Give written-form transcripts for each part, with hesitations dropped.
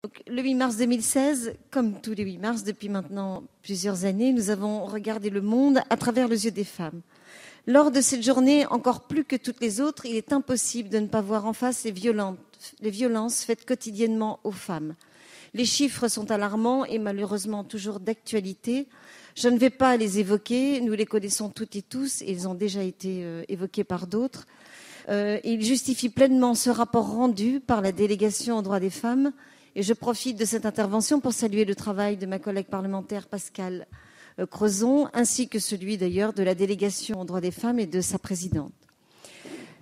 Donc, le 8 mars 2016, comme tous les 8 mars depuis maintenant plusieurs années, nous avons regardé le monde à travers les yeux des femmes. Lors de cette journée, encore plus que toutes les autres, il est impossible de ne pas voir en face les violences faites quotidiennement aux femmes. Les chiffres sont alarmants et malheureusement toujours d'actualité. Je ne vais pas les évoquer, nous les connaissons toutes et tous, et ils ont déjà été évoqués par d'autres. Ils justifient pleinement ce rapport rendu par la délégation aux droits des femmes. Et je profite de cette intervention pour saluer le travail de ma collègue parlementaire Pascale Crezon, ainsi que celui d'ailleurs de la délégation aux droits des femmes et de sa présidente.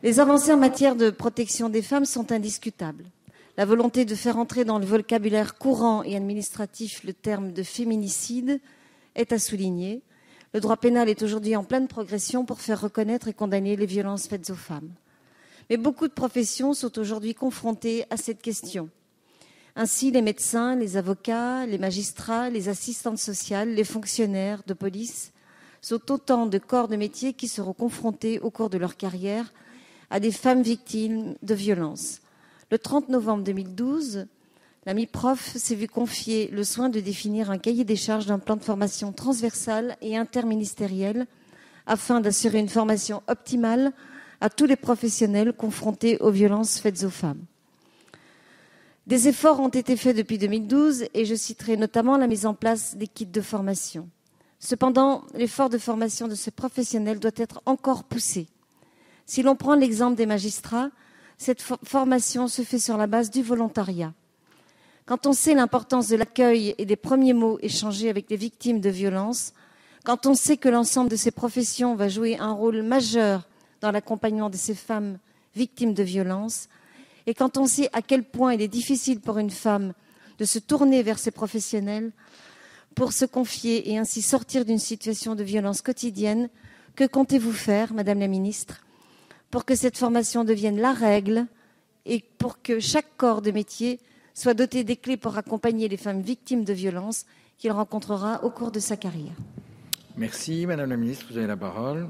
Les avancées en matière de protection des femmes sont indiscutables. La volonté de faire entrer dans le vocabulaire courant et administratif le terme de féminicide est à souligner. Le droit pénal est aujourd'hui en pleine progression pour faire reconnaître et condamner les violences faites aux femmes. Mais beaucoup de professions sont aujourd'hui confrontées à cette question. Ainsi, les médecins, les avocats, les magistrats, les assistantes sociales, les fonctionnaires de police sont autant de corps de métier qui seront confrontés au cours de leur carrière à des femmes victimes de violences. Le 30 novembre 2012, la MIPROF s'est vue confier le soin de définir un cahier des charges d'un plan de formation transversal et interministériel afin d'assurer une formation optimale à tous les professionnels confrontés aux violences faites aux femmes. Des efforts ont été faits depuis 2012 et je citerai notamment la mise en place des kits de formation. Cependant, l'effort de formation de ces professionnels doit être encore poussé. Si l'on prend l'exemple des magistrats, cette formation se fait sur la base du volontariat. Quand on sait l'importance de l'accueil et des premiers mots échangés avec les victimes de violences, quand on sait que l'ensemble de ces professions va jouer un rôle majeur dans l'accompagnement de ces femmes victimes de violences, et quand on sait à quel point il est difficile pour une femme de se tourner vers ces professionnels pour se confier et ainsi sortir d'une situation de violence quotidienne, que comptez-vous faire, Madame la Ministre, pour que cette formation devienne la règle et pour que chaque corps de métier soit doté des clés pour accompagner les femmes victimes de violences qu'il rencontrera au cours de sa carrière? Merci, Madame la Ministre. Vous avez la parole.